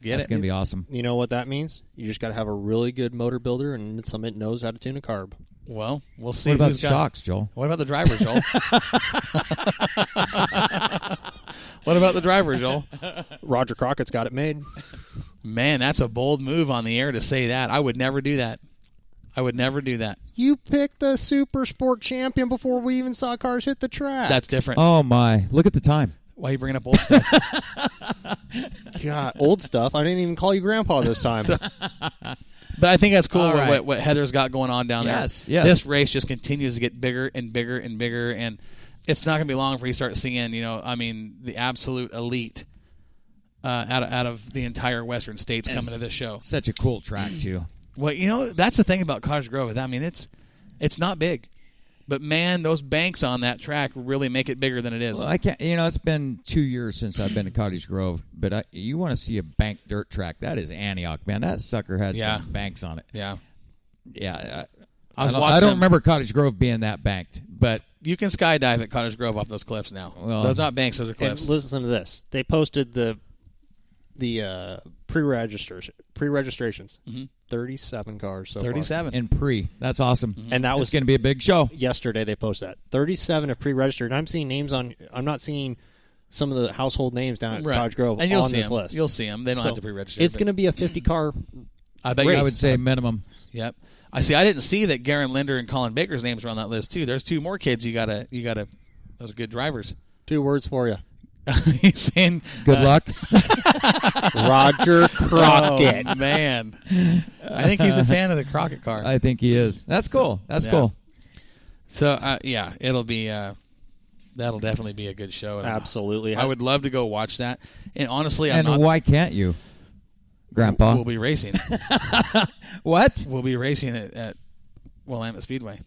That's going to be awesome. You know what that means? You just got to have a really good motor builder and somebody that knows how to tune a carb. Well, we'll see. What about who's got shocks, Joel? What about the driver, Joel? What about the driver, Joel? Roger Crockett's got it made. Man, that's a bold move on the air to say that. I would never do that. You picked the Super Sport champion before we even saw cars hit the track. That's different. Oh, my. Look at the time. Why are you bringing up old stuff? God, old stuff. I didn't even call you Grandpa this time. But I think that's cool All right. what Heather's got going on down there. Yes. This race just continues to get bigger and bigger and bigger, and it's not going to be long before you start seeing, the absolute elite out of the entire Western states coming to this show. Such a cool track, too. Well, that's the thing about Cottage Grove. It's not big. But, man, those banks on that track really make it bigger than it is. Well, I can't. It's been 2 years since I've been to Cottage Grove, but you want to see a banked dirt track? That is Antioch, man. That sucker had some banks on it. Yeah. Yeah. I don't remember Cottage Grove being that banked, but you can skydive at Cottage Grove off those cliffs now. Well, those are not banks; those are cliffs. And listen to this. They posted the pre-registrations. 37 cars so 37 in pre. That's awesome. And that was going to be a big show. Yesterday they posted that 37 have pre-registered. I'm seeing names on. I'm not seeing some of the household names down at Cottage Grove and you'll on see this them. list. You'll see them. They don't have to pre-register. It's going to be a 50-car. I bet race. I would say minimum. Yep. I didn't see that Garen Linder and Colin Baker's names were on that list too. There's two more kids. You gotta. Those are good drivers. 2 words for you. He's saying good luck. Roger Crockett. Oh, man. I think he's a fan of the Crockett car. I think he is. That's cool. That's cool. So, it'll be that'll definitely be a good show. Absolutely. I would love to go watch that. And honestly, why can't you, Grandpa? We'll be racing. What? We'll be racing at Willamette Speedway.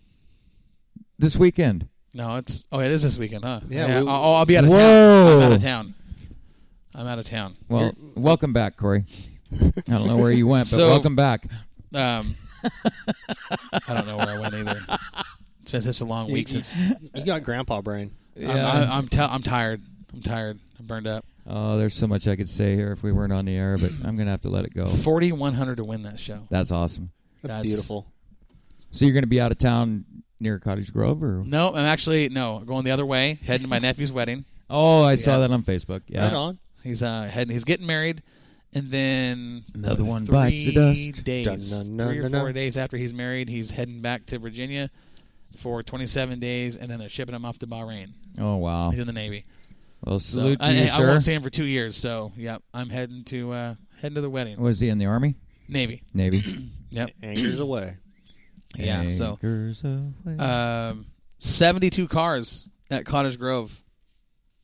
This weekend? No, it is this weekend, huh? Yeah. I'll be out of town. I'm out of town. Well, welcome back, Corey. I don't know where you went, but welcome back. I don't know where I went either. It's been such a long week since. You got Grandpa brain. Yeah. I'm tired. I'm burned up. Oh, there's so much I could say here if we weren't on the air, but I'm going to have to let it go. 4,100 to win that show. That's awesome. That's beautiful. So you're going to be out of town near Cottage Grove? Or? No, I'm going the other way, heading to my nephew's wedding. Oh, I saw that on Facebook. Yeah. Right on. He's he's getting married, and then another one bites the dust. 3 or 4 days after he's married, he's heading back to Virginia for 27 days, and then they're shipping him off to Bahrain. Oh, wow. He's in the Navy. Well, salute to you, sir. I won't see him for 2 years, so, I'm heading to the wedding. Was he in the Army? Navy. Yep. Anchors away. Yeah, so Anchors away. 72 cars at Cottage Grove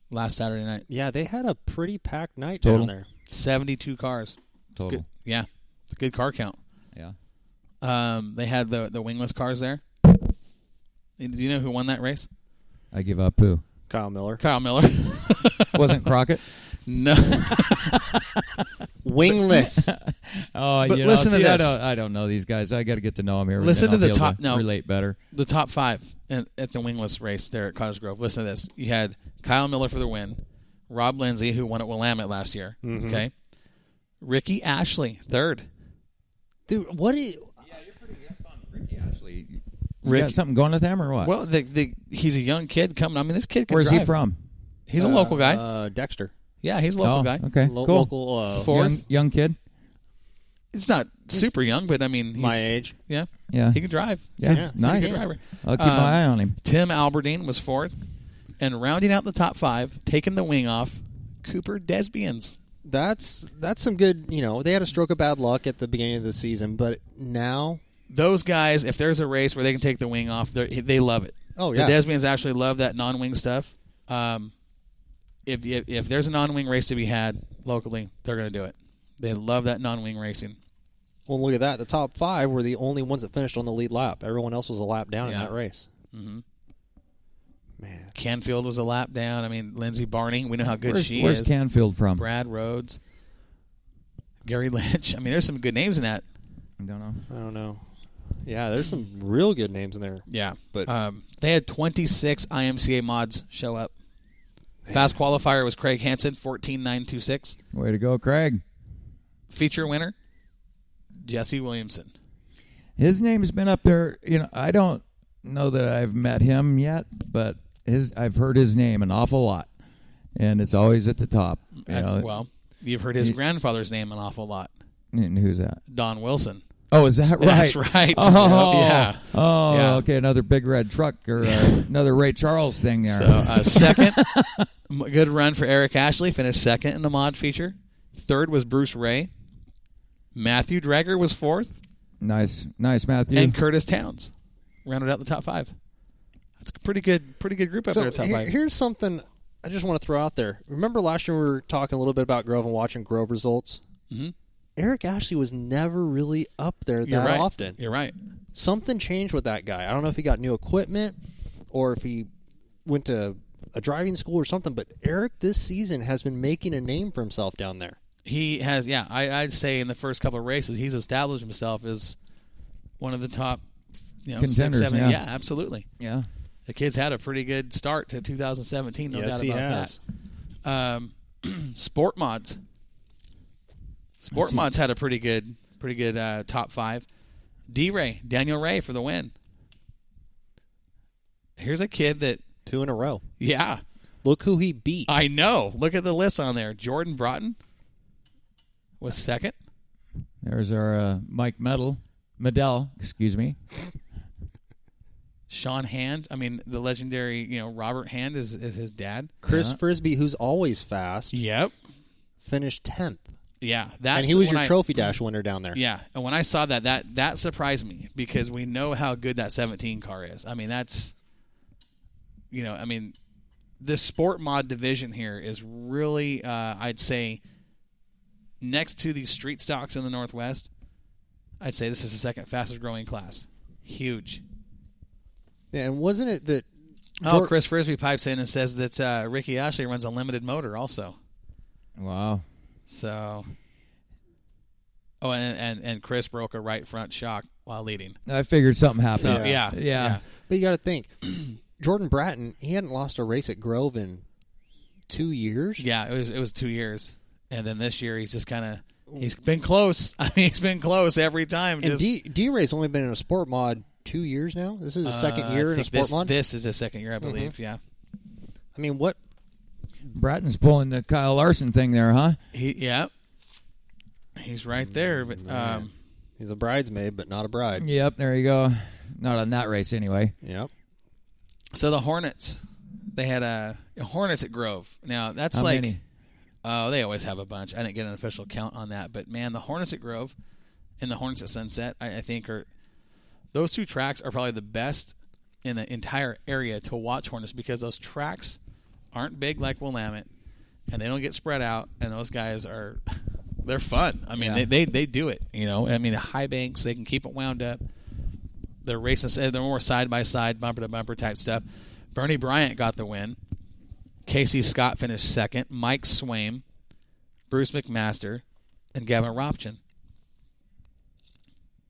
last Saturday night. Yeah, they had a pretty packed night Total? down there. 72 cars. Total. Good. Yeah. It's a good car count. Yeah. They had the wingless cars there. Do you know who won that race? I give up poo. Kyle Miller. Wasn't Crockett? No. Wingless. Oh, but listen to this. I don't know these guys. I got to get to know them here. Listen to the top. Relate better. The top 5 at the wingless race there at Cottage Grove. Listen to this. You had Kyle Miller for the win. Rob Lindsay, who won at Willamette last year. Mm-hmm. Okay. Ricky Ashley, 3rd. Dude, what is... Yeah, you're pretty up on Ricky Ashley. You got something going with him or what? Well, he's a young kid coming. I mean, this kid can Where's drive. he from? He's a local guy. Dexter. Yeah, he's a local guy. Okay, cool. Local, 4th. Young kid? It's not super young, but I mean... He's, my age. Yeah. Yeah. He can drive. Yeah, nice. He's a good driver. I'll keep my eye on him. Tim Alberdine was 4th. And rounding out the top 5, taking the wing off, Cooper Desbians. That's some good, they had a stroke of bad luck at the beginning of the season, but now... Those guys, if there's a race where they can take the wing off, they love it. Oh, yeah. The Desbians actually love that non-wing stuff. If there's a non-wing race to be had locally, they're going to do it. They love that non-wing racing. Well, look at that. The top 5 were the only ones that finished on the lead lap. Everyone else was a lap down in that race. Mm-hmm. Man. Canfield was a lap down. I mean, Lindsey Barney, we know how good she is. Where's Canfield from? Brad Rhodes. Gary Lynch. I mean, there's some good names in that. I don't know. Yeah, there's some real good names in there. Yeah. But they had 26 IMCA mods show up. Fast qualifier was Craig Hansen, 14.926. Way to go, Craig. feature winner, Jesse Williamson. His name's been up there. I don't know that I've met him yet, but I've heard his name an awful lot, and it's always at the top. Well, you've heard his grandfather's name an awful lot. And who's that? Don Wilson. Oh, is that right? That's right. Oh, yeah. Oh, Yeah. okay. Another big red truck or another Ray Charles thing there. So second, good run for Eric Ashley. Finished second in the mod feature. Third was Bruce Ray. Matthew Drager was fourth. Nice, Matthew. And Curtis Towns rounded out the top 5. That's a pretty good group up there at top 5. Here's something I just want to throw out there. Remember last year we were talking a little bit about Grove and watching Grove results? Mm-hmm. Eric Ashley was never really up there You're that right. often. You're right. Something changed with that guy. I don't know if he got new equipment or if he went to a driving school or something, but Eric this season has been making a name for himself down there. He has, yeah. I'd say in the first couple of races, he's established himself as one of the top, contenders. 6, 7. Yeah. Yeah, absolutely. Yeah. The kid's had a pretty good start to 2017. No doubt about that. Sport Mods. Sport Mods had a pretty good top 5. Daniel Ray for the win. Here's a kid that 2 in a row. Yeah. Look who he beat. I know. Look at the list on there. Jordan Broughton was second. There's our Mike Medell, excuse me. Sean Hand. I mean, the legendary, Robert Hand is his dad. Chris Frisbee, who's always fast, Yep. finished 10th. Yeah, and he was your trophy dash winner down there. Yeah, and when I saw that surprised me because we know how good that 17 car is. I mean, that's, the sport mod division here is really, I'd say, next to the street stocks in the Northwest, I'd say this is the second fastest growing class. Huge. Yeah, and wasn't it that? Chris Frisbee pipes in and says that Ricky Ashley runs a limited motor also. Wow. So, and Chris broke a right front shock while leading. I figured something happened. So, yeah. But you got to think, Jordan Bratton, he hadn't lost a race at Grove in 2 years. Yeah, it was 2 years, and then this year he's just he's been close. I mean, he's been close every time. And D-Ray's only been in a sport mod 2 years now. This is his second year in a sport mod. This is his second year, I believe. Mm-hmm. Yeah. I mean, what? Bratton's pulling the Kyle Larson thing there, huh? He's right there, but he's a bridesmaid, but not a bride. Yep, there you go. Not on that race anyway. Yep. So the Hornets, they had Hornets at Grove. Now that's How like, many? Oh, they always have a bunch. I didn't get an official count on that, but man, the Hornets at Grove and the Hornets at Sunset, I think those two tracks are probably the best in the entire area to watch Hornets because those tracks aren't big like Willamette, and they don't get spread out, and those guys they're fun. I mean, they do it, I mean, high banks, they can keep it wound up. They're racing, they're more side-by-side, bumper-to-bumper type stuff. Bernie Bryant got the win. Casey Scott finished second. Mike Swaim, Bruce McMaster, and Gavin Ropchin.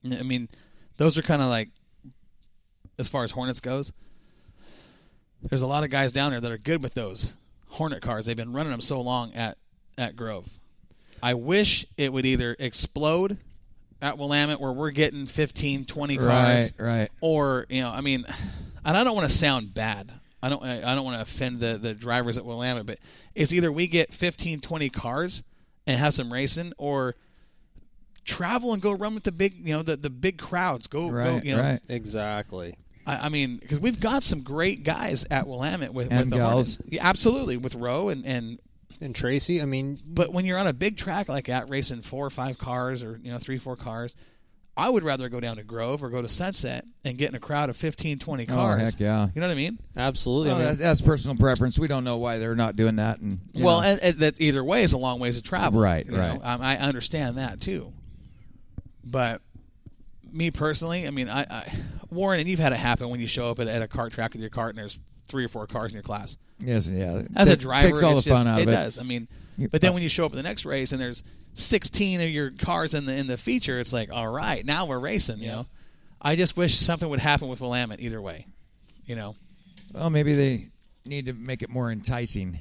I mean, those are kind of like, as far as Hornets goes, there's a lot of guys down there that are good with those Hornet cars. They've been running them so long at Grove. I wish it would either explode at Willamette where we're getting 15, 20 cars. Right. Or, I mean, and I don't want to sound bad. I don't want to offend the drivers at Willamette, but it's either we get 15, 20 cars and have some racing, or travel and go run with the big, the big crowds. Right. Exactly. I mean, because we've got some great guys at Willamette with And the gals. Hornets. Yeah, absolutely, with Rowe and Tracy. I mean, but when you're on a big track like that, racing 4 or 5 cars, or 3 or 4 cars, I would rather go down to Grove or go to Sunset and get in a crowd of 15, 20 cars. Oh, heck yeah. You know what I mean? absolutely. Well, that's personal preference. We don't know why they're not doing that. And And that either way is a long ways to travel. Right, you know? right. I understand that too. But me personally, I mean, I Warren, and you've had it happen when you show up at a kart track with your kart and there's 3 or 4 cars in your class. yes, yeah. As a driver, takes all the it's just, fun out of it. does. I mean, but then when you show up at the next race and there's 16 of your cars in the feature, it's like, all right, now we're racing. You know, I just wish something would happen with Willamette either way. Well, maybe they need to make it more enticing,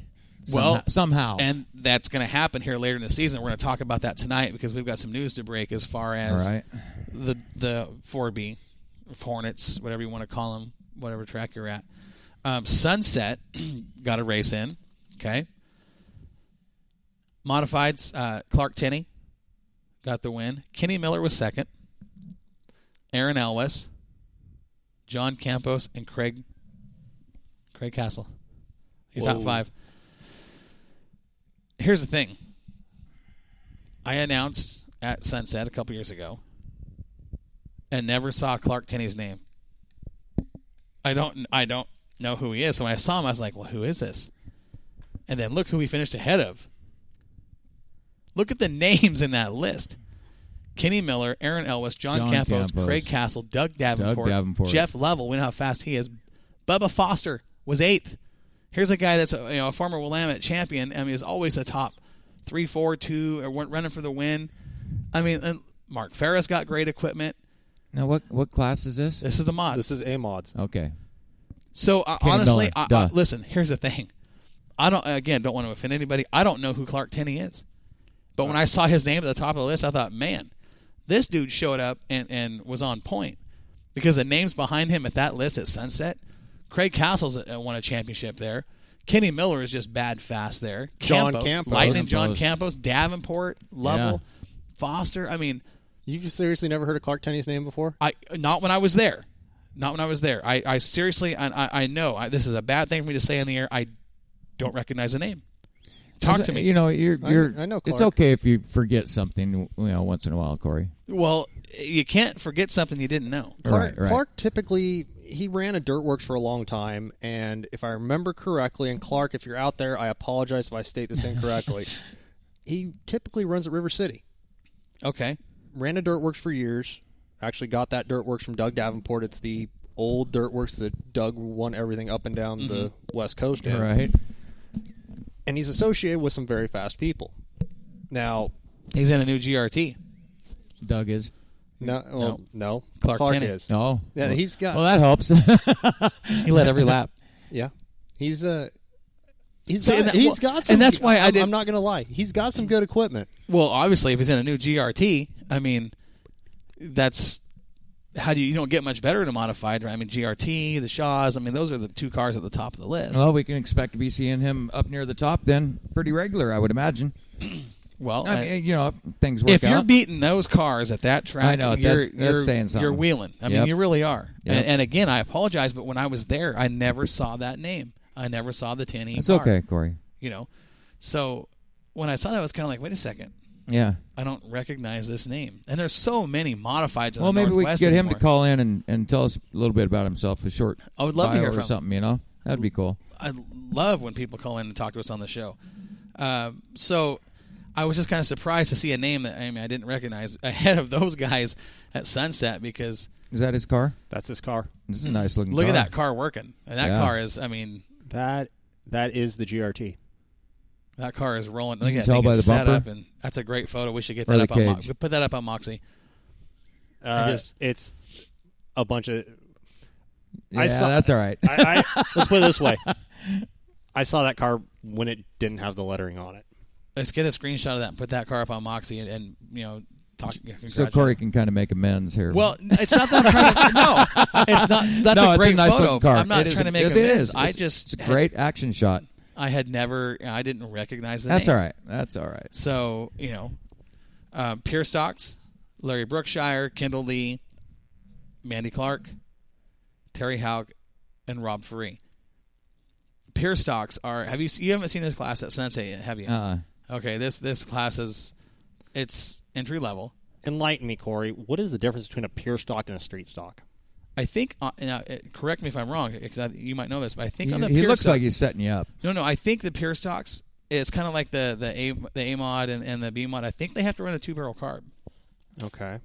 somehow. And that's going to happen here later in the season. We're going to talk about that tonight because we've got some news to break as far as the 4B, Hornets, whatever you want to call them, whatever track you're at. Sunset got a race in, okay? Modifieds, Clark Tenney got the win. Kenny Miller was second. Aaron Elwes, John Campos, and Craig Castle. Your top 5. Here's the thing. I announced at Sunset a couple years ago and never saw Clark Tenney's name. I don't know who he is. So when I saw him, I was like, well, who is this? And then look who he finished ahead of. Look at the names in that list. Kenny Miller, Aaron Elwes, John Campos, Craig Castle, Doug Davenport, Jeff Lovell. We know how fast he is. Bubba Foster was 8th. Here's a guy that's a former Willamette champion. I mean, is always a top 3, 4, 2, or running for the win. I mean, and Mark Ferris got great equipment. Now, what class is this? This is the mod. This is A mods. Okay. So honestly, listen. Here's the thing. I don't want to offend anybody. I don't know who Clark Tenney is, but when I saw his name at the top of the list, I thought, man, this dude showed up and was on point because the names behind him at that list at Sunset. Craig Castle's won a championship there. Kenny Miller is just bad fast there. John Campos. Lightning John Campos, Davenport, Lovell, Foster. I mean, you've seriously never heard of Clark Tenney's name before? Not when I was there. Not when I was there. I seriously, I know this is a bad thing for me to say on the air. I don't recognize the name. Talk to me. You know, I know Clark. It's okay if you forget something, once in a while, Corey. Well, you can't forget something you didn't know. Right. Clark typically, he ran a dirt works for a long time, and if I remember correctly, and Clark, if you're out there, I apologize if I state this incorrectly, he typically runs at River City. Okay. Ran a dirt works for years. Actually got that dirt works from Doug Davenport. It's the old dirt works that Doug won everything up and down the West Coast in. Right. And he's associated with some very fast people. Now, he's in a new GRT. Doug is. No. Clark Tenney is. Oh. Yeah, he's got. Well, that helps. He led every lap. Yeah. He's got some. And that's why I'm not going to lie. He's got some good equipment. Well, obviously, if he's in a new GRT, I mean, that's how you don't get much better in a modified, right? I mean, GRT, the Shaws. I mean, those are the 2 cars at the top of the list. Well, we can expect to be seeing him up near the top then, pretty regular, I would imagine. Well, I mean, if things work out. If you're beating those cars at that track, I know, that's saying something. You're wheeling. I mean, you really are. Yep. And again, I apologize, but when I was there, I never saw that name. I never saw the Tenney It's car. okay, Corey. So when I saw that, I was kind of like, wait a second. Yeah. I don't recognize this name. And there's so many modifieds in well, the maybe we could Northwest get him anymore. to call in and tell us a little bit about himself, a short I would love to bio hear or from something, That'd be cool. I love when people call in and talk to us on the show. So I was just kind of surprised to see a name that I didn't recognize ahead of those guys at Sunset because... Is that his car? That's his car. This is a nice looking car. Look at that car working. And that car is, That is the GRT. That car is rolling. You can tell by the bumper. Up, and that's a great photo. We should get that up on Moxie. Put that up on Moxie. It's a bunch of... that's all right. Let's put it this way. I saw that car when it didn't have the lettering on it. Let's get a screenshot of that and put that car up on Moxie and talk. So Corey can kind of make amends here. Well, it's not that I'm trying to... No, it's not. That's a great nice photo. Car. I'm not trying to make amends. It's a great action shot. I didn't recognize the name. That's all right. So, Pure Stocks, Larry Brookshire, Kendall Lee, Mandy Clark, Terry Haug, and Rob Ferree. Pure Stocks are... You haven't seen this class at Sensei yet, have you? Okay, this class it's entry level. Enlighten me, Corey. What is the difference between a pure stock and a street stock? I think, correct me if I'm wrong, because you might know this, but I think on the he pure looks stocks, like he's setting you up. No, I think the pure stocks, it's kind of like the A mod and the B mod. I think they have to run a 2-barrel carb. Okay.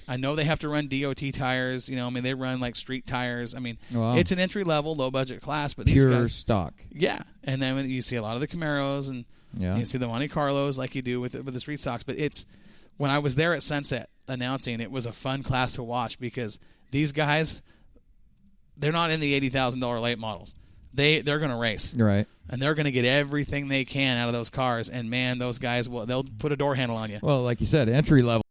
I know they have to run DOT tires. They run like street tires. Wow. It's an entry level, low budget class, but these pure guys, stock. Yeah, and then you see a lot of the Camaros and you see the Monte Carlos like you do with the street stocks. But when I was there at Sunset announcing, it was a fun class to watch because these guys, they're not in the $80,000 late models. they're going to race. Right. And they're going to get everything they can out of those cars. And man, those guys they'll put a door handle on you. Well, like you said, entry level